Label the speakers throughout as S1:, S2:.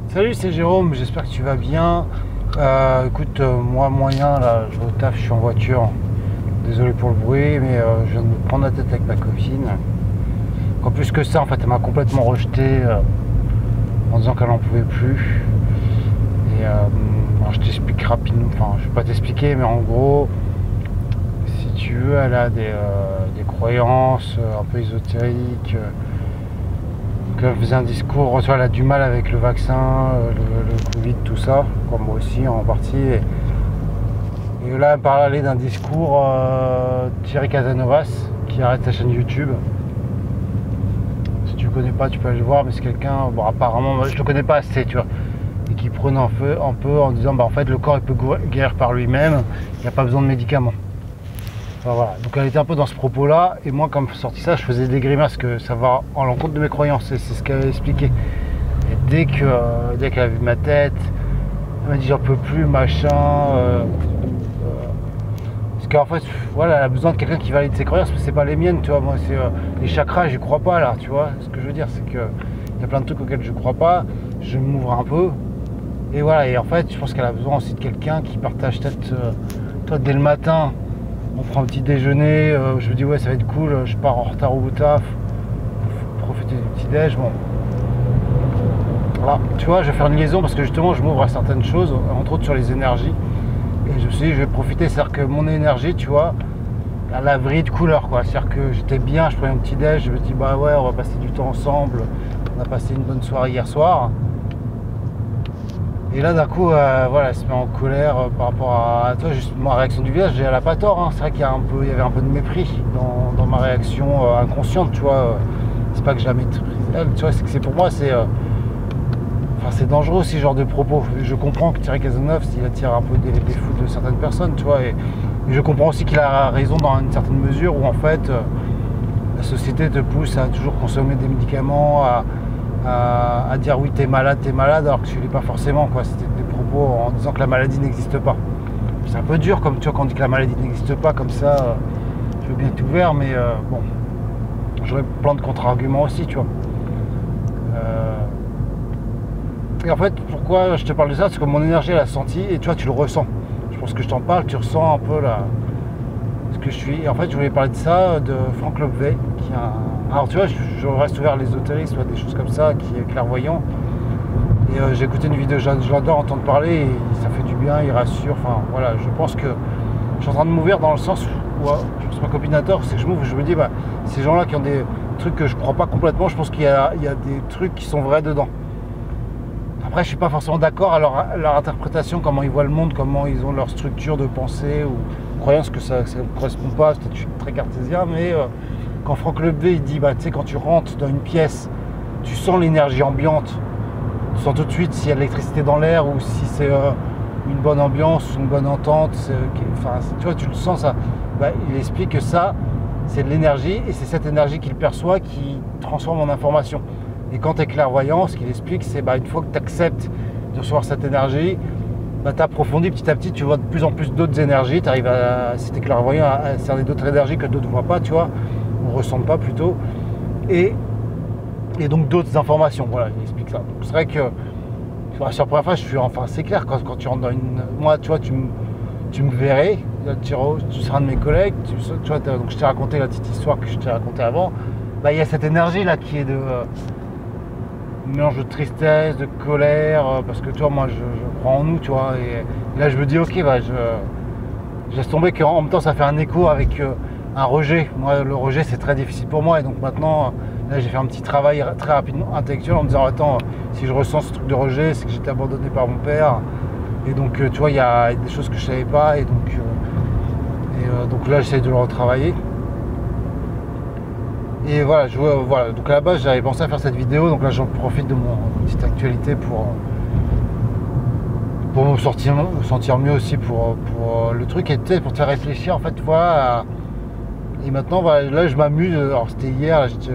S1: Salut, c'est Jérôme, j'espère que tu vas bien. Écoute, moi moyen, là, je vais au taf, je suis en voiture. Désolé pour le bruit, mais je viens de me prendre la tête avec ma copine. En plus que ça, en fait, elle m'a complètement rejeté en disant qu'elle n'en pouvait plus. Et alors je t'explique rapidement, enfin, je vais pas t'expliquer, mais en gros, si tu veux, elle a des croyances un peu ésotériques. Elle faisait un discours, elle a du mal avec le vaccin, le Covid, tout ça, comme moi aussi en partie. Et là, elle parlait d'un discours Thierry Casanovas, qui arrête sa chaîne YouTube. Si tu le connais pas, tu peux aller le voir, mais c'est quelqu'un, bon apparemment, je le connais pas assez, tu vois, et qui prenait un peu en disant, bah en fait, le corps il peut guérir par lui-même, il n'y a pas besoin de médicaments. Enfin, voilà. Donc elle était un peu dans ce propos-là, et moi, quand je sortis ça, je faisais des grimaces, que ça va en l'encontre de mes croyances, et c'est ce qu'elle a expliqué. Et dès qu'elle a vu ma tête, elle m'a dit j'en peux plus, machin. Parce qu'en fait, voilà, elle a besoin de quelqu'un qui valide ses croyances, mais c'est pas les miennes, tu vois. Moi, c'est les chakras, j'y crois pas là, tu vois. Ce que je veux dire, c'est que il y a plein de trucs auxquels je crois pas. Je m'ouvre un peu, et voilà. Et en fait, je pense qu'elle a besoin aussi de quelqu'un qui partage peut-être, toi, dès le matin. On prend un petit déjeuner, je me dis ouais ça va être cool, je pars en retard au taf, profiter du petit déj, bon. Voilà, tu vois, je vais faire une liaison parce que justement je m'ouvre à certaines choses, entre autres sur les énergies. Et je me suis dit je vais profiter, c'est-à-dire que mon énergie, tu vois, elle a vrillé de couleur quoi. C'est-à-dire que j'étais bien, je prenais un petit déj, je me dis bah ouais on va passer du temps ensemble, on a passé une bonne soirée hier soir. Et là d'un coup, voilà, elle se met en colère par rapport à toi, juste ma réaction du visage, elle a pas tort, hein. C'est vrai qu'il y avait un peu de mépris dans ma réaction inconsciente, tu vois. C'est pas que je la méprise elle, tu vois, c'est que c'est pour moi, enfin, c'est dangereux ce genre de propos. Je comprends que Thierry Cazeneuve, il attire un peu des foudres de certaines personnes, tu vois, et je comprends aussi qu'il a raison dans une certaine mesure où en fait, la société te pousse à toujours consommer des médicaments, à dire oui t'es malade alors que tu l'es pas forcément quoi. C'était des propos en disant que la maladie n'existe pas. C'est un peu dur comme tu vois quand on dit que la maladie n'existe pas comme ça, je veux bien être ouvert mais bon, j'aurais plein de contre-arguments aussi tu vois. Et en fait pourquoi je te parle de ça, c'est que mon énergie elle a senti et tu vois tu le ressens. Je pense que je t'en parle, tu ressens un peu là ce que je suis. Et en fait je voulais parler de ça, de Franck Lobvet qui est alors tu vois, je reste ouvert à l'ésotérisme, des choses comme ça, qui est clairvoyant. Et j'ai écouté une vidéo, j'adore entendre parler, et ça fait du bien, il rassure. Enfin voilà, je pense que je suis en train de m'ouvrir dans le sens où, je pense ma copine a tort, c'est que je m'ouvre, je me dis, bah, ces gens-là qui ont des trucs que je crois pas complètement, je pense qu'il y a des trucs qui sont vrais dedans. Après, je suis pas forcément d'accord à leur interprétation, comment ils voient le monde, comment ils ont leur structure de pensée ou croyance, que ça ne correspond pas, peut-être je suis très cartésien, mais quand Franck Lobvet il dit bah tu sais quand tu rentres dans une pièce, tu sens l'énergie ambiante, tu sens tout de suite s'il y a de l'électricité dans l'air ou si c'est une bonne ambiance, une bonne entente, enfin tu vois tu le sens ça. Bah, il explique que ça c'est de l'énergie et c'est cette énergie qu'il perçoit qui transforme en information. Et quand tu es clairvoyant, ce qu'il explique c'est bah, une fois que tu acceptes de recevoir cette énergie, bah, tu approfondis petit à petit, tu vois de plus en plus d'autres énergies, tu arrives à, si tu es clairvoyant, à cerner d'autres énergies que d'autres ne voient pas, tu vois. On ressent pas plutôt, et donc d'autres informations, voilà, il explique ça. Donc c'est vrai que sur la première fois, je suis enfin, c'est clair quand tu rentres dans une, moi, tu vois, tu me verrais, tu seras un de mes collègues, tu vois, donc je t'ai raconté la petite histoire que je t'ai racontée avant. Bah, il y a cette énergie là qui est de mélange de tristesse, de colère, parce que tu vois, moi, je crois en nous, tu vois, et là, je me dis, ok, bah, je laisse tomber qu'en même temps, ça fait un écho avec un rejet. Moi, le rejet, c'est très difficile pour moi. Et donc maintenant, là, j'ai fait un petit travail très rapidement intellectuel en me disant, attends, si je ressens ce truc de rejet, c'est que j'étais abandonné par mon père. Et donc, tu vois, il y a des choses que je savais pas. Et donc là, j'essaie de le retravailler. Et voilà, voilà. Donc à la base, j'avais pensé à faire cette vidéo. Donc là, j'en profite de mon petite actualité pour me sentir mieux aussi pour le truc. Et pour te faire réfléchir, en fait, voilà. Et maintenant, voilà, là, je m'amuse. Alors, c'était hier, là, j'étais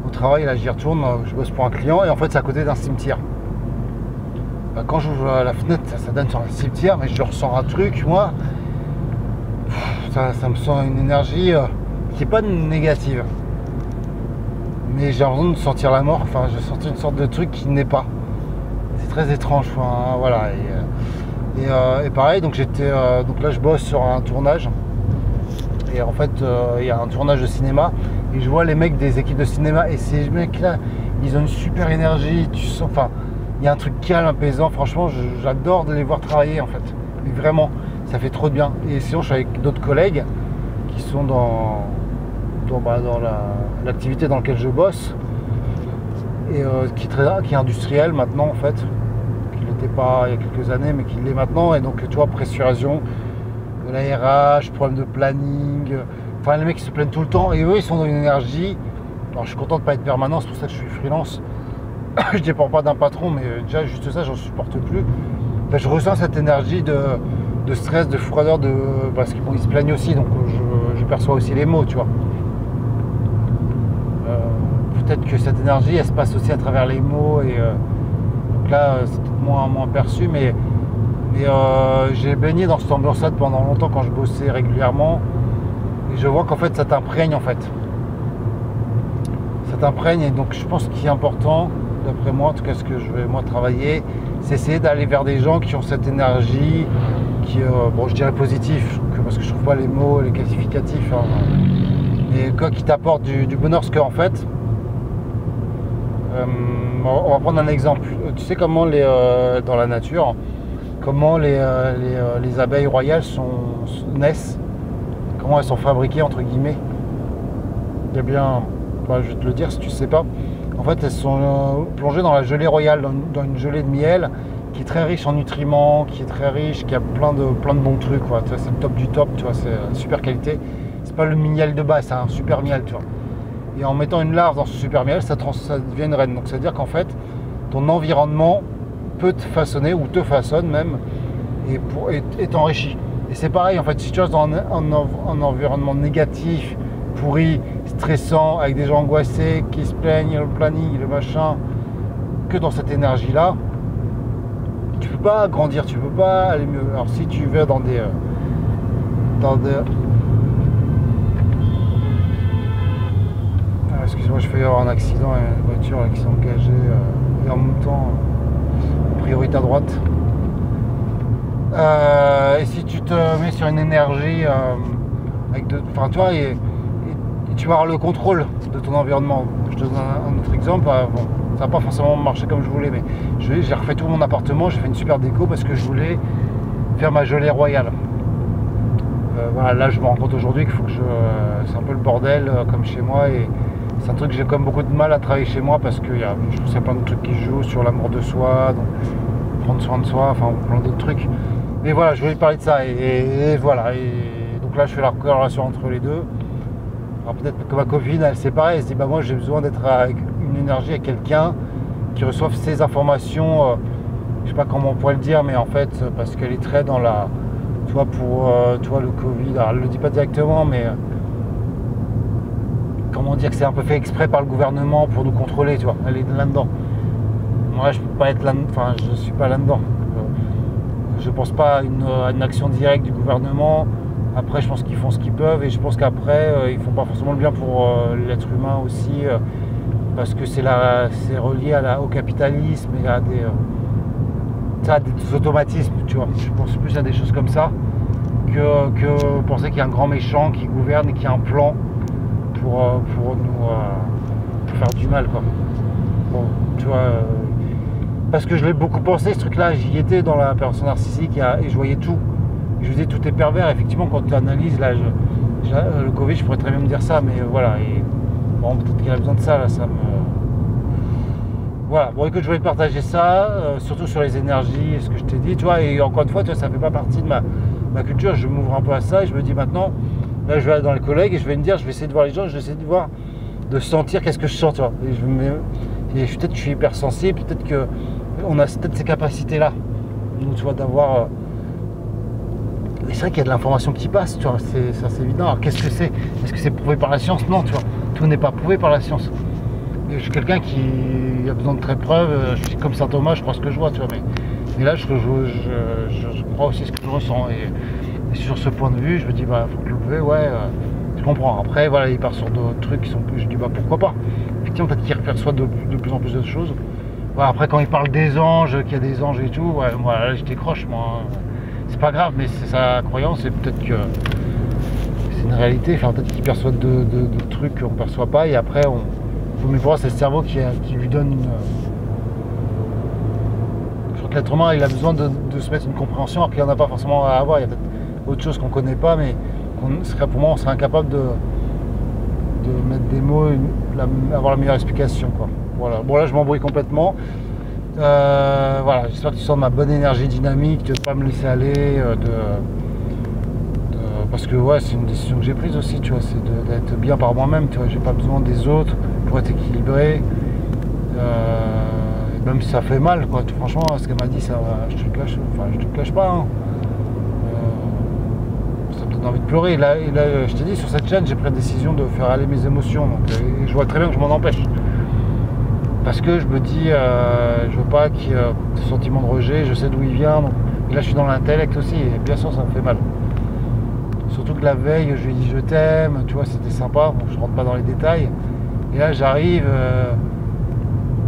S1: au travail, là, j'y retourne. Je bosse pour un client et en fait, c'est à côté d'un cimetière. Bah, quand j'ouvre la fenêtre, ça donne sur un cimetière, mais je ressens un truc, moi. Ça me sent une énergie qui n'est pas négative. Mais j'ai l'impression de sentir la mort. Enfin, je sentais une sorte de truc qui n'est pas. très étrange. Enfin, voilà. Et pareil, donc donc là je bosse sur un tournage. Et en fait, il y a un tournage de cinéma. Et je vois les mecs des équipes de cinéma. Et ces mecs-là, ils ont une super énergie. Tu sens, enfin, il y a un truc calme, apaisant. Franchement, j'adore de les voir travailler en fait. Mais vraiment, ça fait trop de bien. Et sinon, je suis avec d'autres collègues qui sont dans l'activité dans laquelle je bosse. Et qui est industriel maintenant en fait. Qui n'était pas il y a quelques années, mais qui l'est maintenant. Et donc, tu vois, pressurisation de la RH, problème de planning. Enfin, les mecs qui se plaignent tout le temps. Et eux, ils sont dans une énergie. Alors, je suis content de ne pas être permanent, c'est pour ça que je suis freelance. Je ne dépends pas d'un patron, mais déjà, juste ça, j'en supporte plus. Ben, je ressens cette énergie de stress, de froideur, parce qu'ils se plaignent aussi, donc je perçois aussi les mots, tu vois. Peut-être que cette énergie, elle se passe aussi à travers les mots. Et donc là, c'est peut-être moins perçu, mais j'ai baigné dans cette ambiance-là pendant longtemps quand je bossais régulièrement. Et je vois qu'en fait, ça t'imprègne en fait. Ça t'imprègne, et donc je pense qu'il est important, d'après moi, en tout cas ce que je vais moi travailler, c'est essayer d'aller vers des gens qui ont cette énergie, qui bon, je dirais positif, parce que je trouve pas les mots, les qualificatifs, hein, mais quoi, qui t'apporte du bonheur, parce qu'en fait, on va prendre un exemple. Tu sais comment dans la nature, comment les abeilles royales naissent, comment elles sont fabriquées entre guillemets. Eh bien, je vais te le dire si tu ne sais pas. En fait, elles sont plongées dans la gelée royale, dans une gelée de miel qui est très riche en nutriments, qui est très riche, qui a plein de bons trucs, quoi. Tu vois, c'est le top du top, tu vois, c'est super qualité. C'est pas le miel de base, c'est un super miel, tu vois. Et en mettant une larve dans ce super miel, ça devient une reine. Donc ça veut dire qu'en fait, ton environnement peut te façonner, ou te façonne même, et t'enrichit. Et c'est pareil, en fait, si tu restes dans un environnement négatif, pourri, stressant, avec des gens angoissés, qui se plaignent, le planning, le machin, que dans cette énergie-là, tu peux pas grandir, tu peux pas aller mieux. Alors si tu vas dans des excuse-moi, je fais avoir un accident, une voiture qui s'est engagée et en même temps priorité à droite. Et si tu te mets sur une énergie enfin tu vois, et tu vas avoir le contrôle de ton environnement. Je te donne un autre exemple. Bon, ça n'a pas forcément marché comme je voulais, mais j'ai refait tout mon appartement, j'ai fait une super déco parce que je voulais faire ma gelée royale. Voilà, là je me rends compte aujourd'hui qu'il faut que c'est un peu le bordel comme chez moi, et c'est un truc que j'ai comme beaucoup de mal à travailler chez moi parce que je trouve qu'il y a plein de trucs qui jouent sur l'amour de soi, donc prendre soin de soi, enfin plein d'autres trucs. Mais voilà, je voulais parler de ça, et voilà. Et donc là je fais la corrélation entre les deux. Alors peut-être que ma copine, elle c'est pareil, elle se dit bah moi j'ai besoin d'être avec une énergie, avec quelqu'un qui reçoive ces informations, je sais pas comment on pourrait le dire, mais en fait parce qu'elle est très dans la, tu vois, le Covid, alors elle le dit pas directement, mais comment dire, que c'est un peu fait exprès par le gouvernement pour nous contrôler, tu vois, elle est là-dedans. Moi je peux pas être là, enfin je suis pas là-dedans. Je pense pas à une action directe du gouvernement. Après, je pense qu'ils font ce qu'ils peuvent, et je pense qu'après, ils font pas forcément le bien pour l'être humain aussi, parce que c'est relié au capitalisme et à des automatismes, tu vois. Je pense plus à des choses comme ça que penser qu'il y a un grand méchant qui gouverne et qui a un plan pour nous faire du mal, quoi. Bon, tu vois, parce que je l'ai beaucoup pensé, ce truc-là, j'y étais dans la personne narcissique et je voyais tout. Je vous dis, tout est pervers. Effectivement, quand tu analyses, là, le Covid, je pourrais très bien me dire ça, mais voilà. Et bon, peut-être qu'il a besoin de ça, là, ça me. Voilà. Bon, écoute, je voulais partager ça, surtout sur les énergies, ce que je t'ai dit, tu vois. Et encore une fois, tu vois, ça ne fait pas partie de ma culture. Je m'ouvre un peu à ça, et je me dis maintenant, là, je vais aller dans les collègues et je vais me dire, je vais essayer de voir les gens, je vais essayer de voir, de sentir qu'est-ce que je sens, tu vois. Et peut-être que je suis hypersensible, peut-être qu'on a peut-être ces capacités-là, nous, tu vois, d'avoir. Et c'est vrai qu'il y a de l'information qui passe, tu vois, c'est assez évident. Alors qu'est-ce que c'est? Est-ce que c'est prouvé par la science? Non, tu vois, tout n'est pas prouvé par la science. Et je suis quelqu'un qui a besoin de très preuves, je suis comme saint Thomas, je crois ce que je vois, tu vois, mais là je crois aussi ce que je ressens. Et sur ce point de vue, je me dis, bah, faut que le lever, ouais, je comprends. Après, voilà, il part sur d'autres trucs qui sont plus, je dis, bah, pourquoi pas. Effectivement, peut-être qu'il perçoit de plus en plus de choses. Ouais, après, quand il parle des anges, qu'il y a des anges et tout, ouais, moi là je décroche, moi. C'est pas grave, mais c'est sa croyance, et peut-être que c'est une réalité. Enfin, peut-être qu'il perçoit de trucs qu'on perçoit pas, et après, mais pour moi, c'est le cerveau qui lui donne une. Je crois que l'être humain, il a besoin de se mettre une compréhension, alors qu'il n'y en a pas forcément à avoir. Il y a peut-être autre chose qu'on connaît pas, mais pour moi, on serait incapable de mettre des mots, avoir la meilleure explication, quoi. Voilà. Bon, là, je m'embrouille complètement. Voilà, j'espère que tu sens ma bonne énergie dynamique, de ne pas me laisser aller, parce que ouais, c'est une décision que j'ai prise aussi, tu vois, c'est d'être bien par moi-même, tu vois, j'ai pas besoin des autres pour être équilibré, et même si ça fait mal, quoi, franchement, ce qu'elle m'a dit, ça, je te le cache pas, hein. Ça me donne envie de pleurer, et là, je t'ai dit, sur cette chaîne, j'ai pris la décision de faire aller mes émotions, donc, et je vois très bien que je m'en empêche. Parce que je me dis, je veux pas qu'il y ait ce sentiment de rejet, je sais d'où il vient. Donc, et là, je suis dans l'intellect aussi, et bien sûr, ça me fait mal. Surtout que la veille, je lui ai dit je t'aime, tu vois, c'était sympa. Bon, je rentre pas dans les détails. Et là, j'arrive,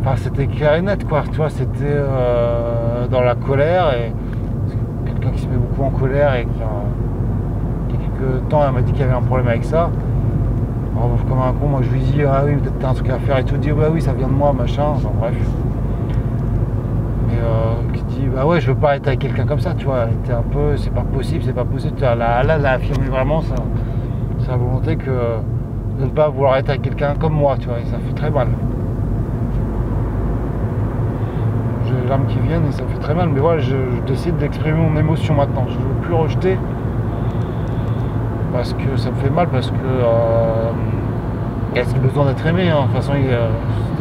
S1: enfin, c'était clair et net, quoi. Tu vois, c'était dans la colère. Et quelqu'un qui se met beaucoup en colère et qui a quelques temps, elle m'a dit qu'il y avait un problème avec ça. Alors, comme un con, moi je lui dis ah oui, peut-être t'as un truc à faire et tout, dit bah oui, ça vient de moi, machin, enfin bref. Mais qui dit bah ouais, je veux pas être avec quelqu'un comme ça, tu vois, était un peu, c'est pas possible, là, elle a affirmé vraiment sa volonté de ne pas vouloir être avec quelqu'un comme moi, tu vois, et ça fait très mal. J'ai les larmes qui viennent et ça fait très mal, mais voilà, je décide d'exprimer mon émotion maintenant, je veux plus rejeter. Parce que ça me fait mal, parce que il a besoin d'être aimé, hein. De toute façon,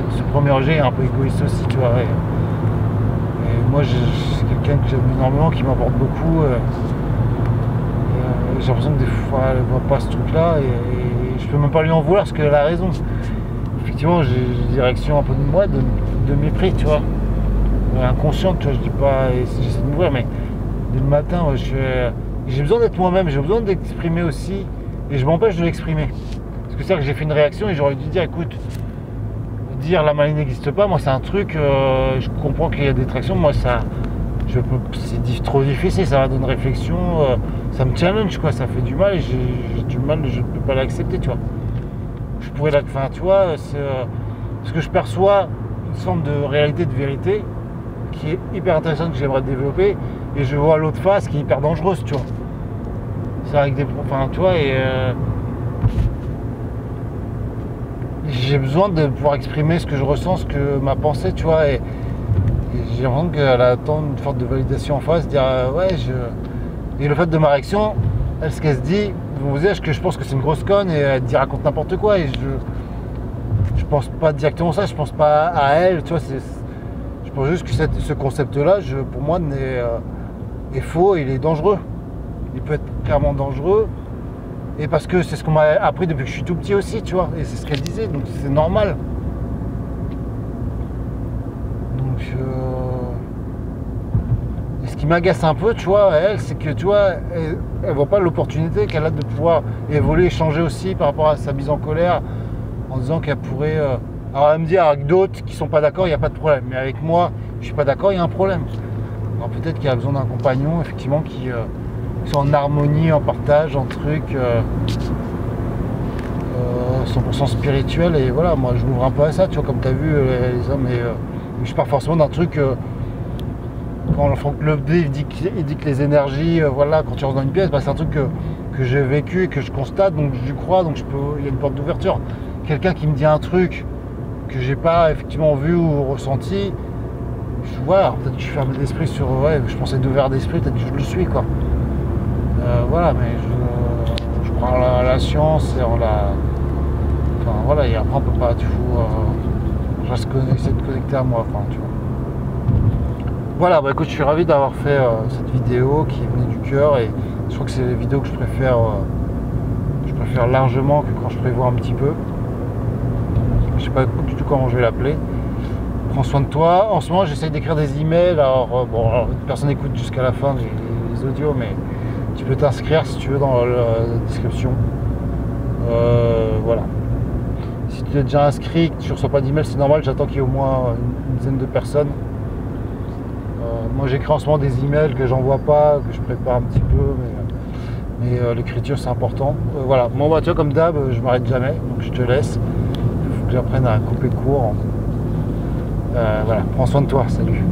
S1: ce premier rejet est un peu égoïste aussi, tu vois. Et moi, c'est quelqu'un que j'aime énormément, qui m'apporte beaucoup. J'ai l'impression que des fois, elle ne voit pas ce truc-là, et je peux même pas lui en vouloir, parce qu'elle a raison. Effectivement, j'ai une direction un peu de moi, de mépris, tu vois. Inconsciente, tu vois, je dis pas, j'essaie de m'ouvrir, mais dès le matin, j'ai besoin d'être moi-même, j'ai besoin d'exprimer aussi, et je m'empêche de l'exprimer. Parce que c'est vrai que j'ai fait une réaction et j'aurais dû dire, écoute, dire la maladie n'existe pas, moi c'est un truc, je comprends qu'il y a des tractions, moi c'est trop difficile, ça va dans une réflexion, ça me challenge, quoi, ça fait du mal, et j'ai du mal, je ne peux pas l'accepter, tu vois. Je pourrais enfin, tu vois, c'est parce que je perçois une sorte de réalité, de vérité, qui est hyper intéressante, que j'aimerais développer, et je vois l'autre face qui est hyper dangereuse, tu vois. C'est avec des... Enfin, tu vois, et... j'ai besoin de pouvoir exprimer ce que je ressens, ce que ma pensée, tu vois, et j'ai l'impression qu'elle attend une forme de validation en face, dire ouais, et le fait de ma réaction, elle, ce qu'elle se dit, vous savez, que je pense que c'est une grosse conne, et elle dit raconte n'importe quoi, et je pense pas directement ça, je pense pas à elle, tu vois, je pense juste que ce concept-là, pour moi, est faux, il est dangereux. Il peut être clairement dangereux. Et parce que c'est ce qu'on m'a appris depuis que je suis tout petit aussi, tu vois. Et c'est ce qu'elle disait, donc c'est normal. Donc, et ce qui m'agace un peu, tu vois, elle, c'est que, tu vois, elle voit pas l'opportunité qu'elle a de pouvoir évoluer, changer aussi par rapport à sa mise en colère, en disant qu'elle pourrait... alors elle me dit, avec d'autres qui sont pas d'accord, il n'y a pas de problème. Mais avec moi, je suis pas d'accord, il y a un problème. Alors peut-être qu'il y a besoin d'un compagnon, effectivement, qui soit en harmonie, en partage, en truc 100% spirituel. Et voilà, moi je m'ouvre un peu à ça, tu vois, comme tu as vu les hommes. Et je pars forcément d'un truc, quand Franck Levdé il dit que les énergies, voilà, quand tu rentres dans une pièce, bah, c'est un truc que j'ai vécu et que je constate, donc j'y crois, donc il y a une porte d'ouverture. Quelqu'un qui me dit un truc que j'ai pas effectivement vu ou ressenti, je vois, peut-être que je suis fermé d'esprit sur, ouais, je pensais être ouvert d'esprit, peut-être que je le suis, quoi. Voilà, mais je prends la science et enfin voilà, et après on peut pas tout, je reste essayer de connecter à moi, enfin, tu vois. Voilà, bah écoute, je suis ravi d'avoir fait cette vidéo qui venait du cœur, et je crois que c'est les vidéos que je préfère largement que quand je prévois un petit peu. Je sais pas du tout comment je vais l'appeler. Prends soin de toi. En ce moment, j'essaie d'écrire des emails. Alors, personne n'écoute jusqu'à la fin les audios, mais tu peux t'inscrire si tu veux dans la description. Voilà. Si tu es déjà inscrit, que tu ne reçois pas d'email, c'est normal, j'attends qu'il y ait au moins une dizaine de personnes. Moi j'écris en ce moment des emails que j'envoie pas, que je prépare un petit peu, mais l'écriture c'est important. Voilà, moi bah, tu vois, comme d'hab, je m'arrête jamais, donc je te laisse. Il faut que j'apprenne à couper court. Voilà, prends soin de toi, salut.